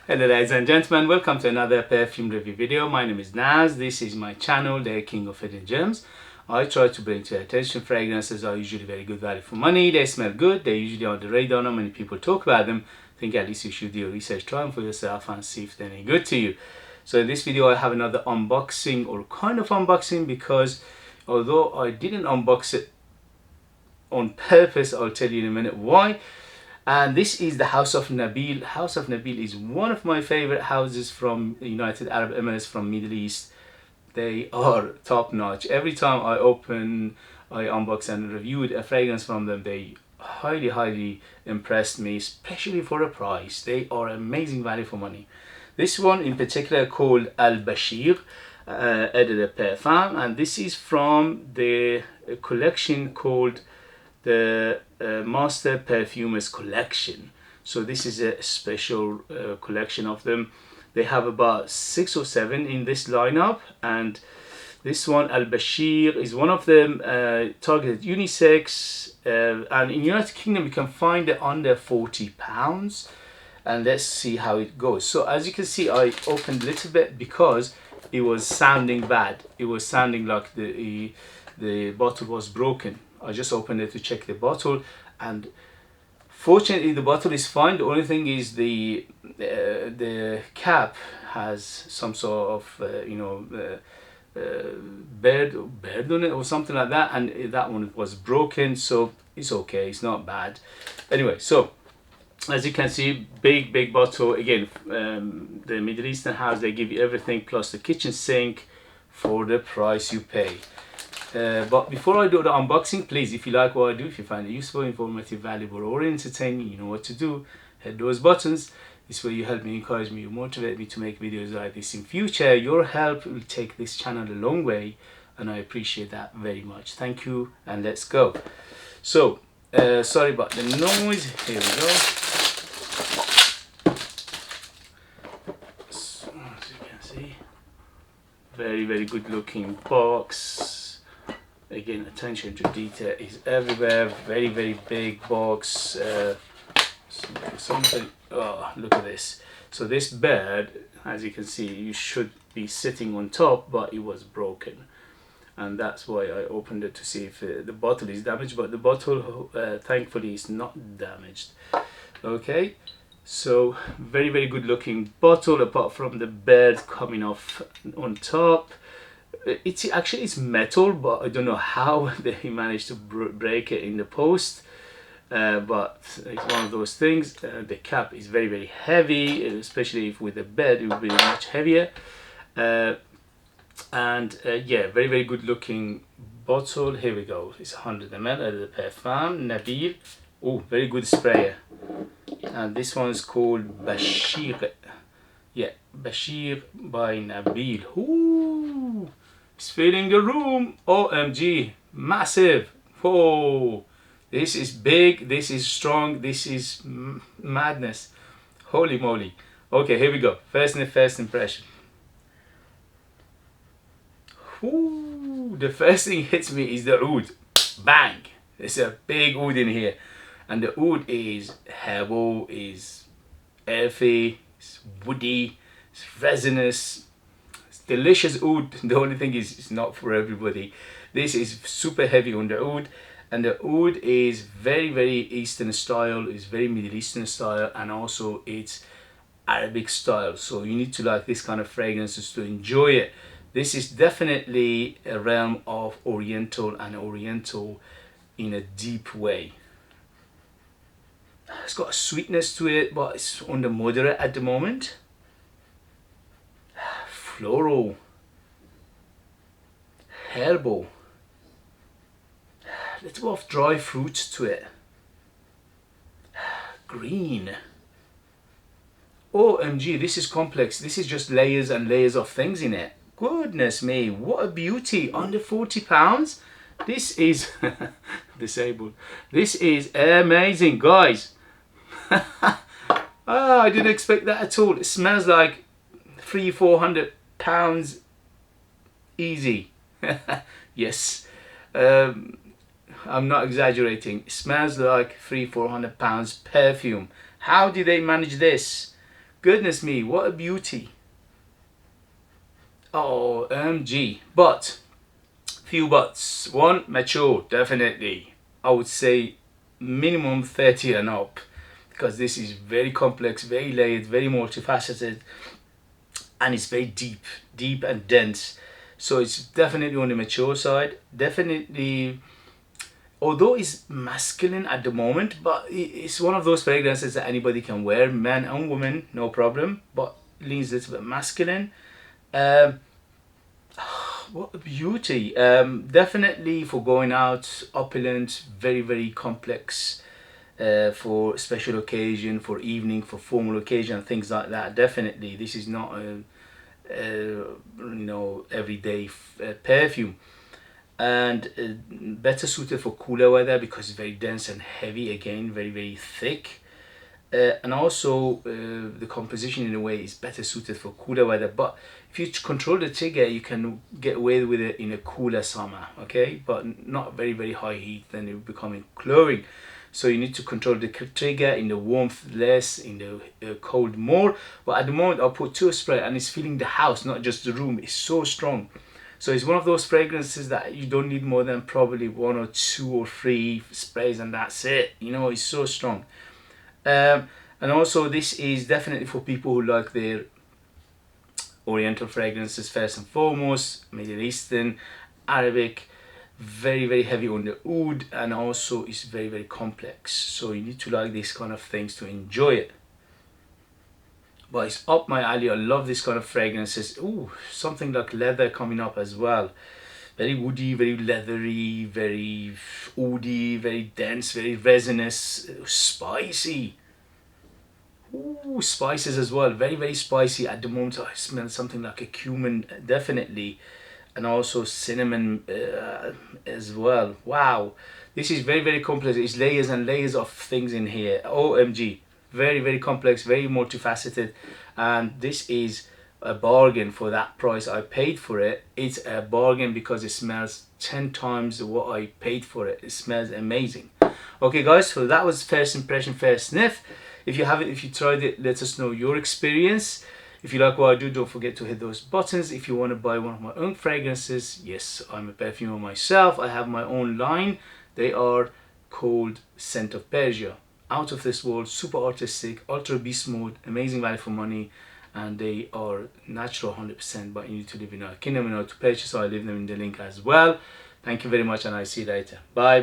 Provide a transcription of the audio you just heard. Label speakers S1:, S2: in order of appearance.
S1: Hello ladies and gentlemen, welcome to another perfume review video. My name is Naz. This is my channel, the King of Hidden Gems. I try to bring to your attention fragrances are usually very good value for money. They smell good, they're usually on the radar, not many people talk about them. I think at least you should do your research, try them for yourself and see if they're any good to you. So in this video I have another unboxing, or kind of unboxing, because although I didn't unbox it on purpose, I'll tell you in a minute why. And this is the House of Nabeel. House of Nabeel is one of my favorite houses from United Arab Emirates, from Middle East. They are top notch. Every time I unbox and reviewed a fragrance from them, they highly impressed me, especially for a price. They are amazing value for money. This one in particular called Bashiq By Parfum, and this is from the collection called the Master Perfumers collection. So this is a special collection of them. They have about 6 or 7 in this lineup, and this one, Bashiq, is one of them, targeted unisex, and in United Kingdom you can find it under £40. And let's see how it goes. So as you can see, I opened a little bit because it was sounding bad. It was sounding like the bottle was broken. I just opened it to check the bottle, and fortunately the bottle is fine. The only thing is the cap has some sort of bird on it or something like that, and that one was broken, so it's okay, it's not bad. Anyway, so as you can see, big bottle again. The Middle Eastern house, they give you everything plus the kitchen sink for the price you pay. But before I do the unboxing, please, if you like what I do, if you find it useful, informative, valuable, or entertaining, you know what to do. Hit those buttons. This way you help me, encourage me, you motivate me to make videos like this in future. Your help will take this channel a long way, and I appreciate that very much. Thank you, and let's go. So, sorry about the noise. Here we go. So, as you can see, very good looking box. Again, attention to detail is everywhere. Very big box. Something. Oh, look at this. So this bird, as you can see, you should be sitting on top, but it was broken, and that's why I opened it to see if the bottle is damaged. But the bottle, thankfully, is not damaged. Okay. So very good looking bottle, apart from the bird coming off on top. It's actually, it's metal, but I don't know how they managed to break it in the post, but it's one of those things. The cap is very heavy, especially if with the bed it would be much heavier. Yeah, very good looking bottle. Here we go. It's 100 ml of the Parfum Nabeel. Oh, very good sprayer. And this one is called Bashiq. Yeah, Bashiq by Nabeel. Ooh, it's filling the room. OMG, massive. Whoa, this is big, this is strong, this is madness. Holy moly. Okay, here we go. First impression. Ooh, the first thing hits me is the oud. Bang! There's a big oud in here, and the oud is herbal, is earthy, it's woody, it's resinous. Delicious oud. The only thing is, it's not for everybody. This is super heavy on the oud, and the oud is very Eastern style, is very Middle Eastern style, and also it's Arabic style. So you need to like this kind of fragrances to enjoy it. This is definitely a realm of Oriental, and Oriental in a deep way. It's got a sweetness to it, but it's on the moderate at the moment. Floral, herbal, little of dry fruits to it, green. OMG, this is complex. This is just layers and layers of things in it. Goodness me, what a beauty. Under £40. This is disabled. This is amazing, guys. I didn't expect that at all. It smells like £300–400 easy. Yes, I'm not exaggerating. It smells like £300–400 perfume. How did they manage this? Goodness me, what a beauty. Oh, OMG. But, few buts. One, mature, definitely. I would say minimum 30 and up, because this is very complex, very layered, very multifaceted, and it's very deep and dense. So it's definitely on the mature side. Definitely, although it's masculine at the moment, but it's one of those fragrances that anybody can wear, man and woman, no problem, but leans a little bit masculine. Um, what a beauty. Definitely for going out, opulent, very complex, for special occasion, for evening, for formal occasion, things like that. Definitely, this is not a, everyday perfume. And better suited for cooler weather because it's very dense and heavy, again very thick. And also the composition in a way is better suited for cooler weather, but if you control the trigger you can get away with it in a cooler summer, okay, but not very high heat, then it will become chlorine. So you need to control the trigger in the warmth less, in the cold more. But at the moment I'll put 2 spray and it's filling the house, not just the room. It's so strong. So it's one of those fragrances that you don't need more than probably 1 or 2 or 3 sprays and that's it. You know, it's so strong. And also this is definitely for people who like their Oriental fragrances first and foremost, Middle Eastern, Arabic, very heavy on the oud, and also it's very complex. So you need to like these kind of things to enjoy it. But it's up my alley. I love this kind of fragrances. Ooh, something like leather coming up as well. Very woody, very leathery, very oudy, very dense, very resinous, spicy. Ooh, spices as well, very spicy. At the moment I smell something like a cumin, definitely, and also cinnamon as well. Wow, this is very complex. It's layers and layers of things in here. OMG, very complex, very multifaceted, and this is a bargain for that price I paid for it. It's a bargain because it smells 10 times what I paid for it. It smells amazing. Okay guys, so that was first impression, first sniff. If you haven't, if you tried it, let us know your experience. If you like what I do, don't forget to hit those buttons. If you want to buy one of my own fragrances, yes, I'm a perfumer myself. I have my own line. They are called Scent of Persia. Out of this world, super artistic, ultra beast mode, amazing value for money, and they are natural 100%, but you need to live in our kingdom in order to purchase, so I leave them in the link as well. Thank you very much, and I'll see you later. Bye.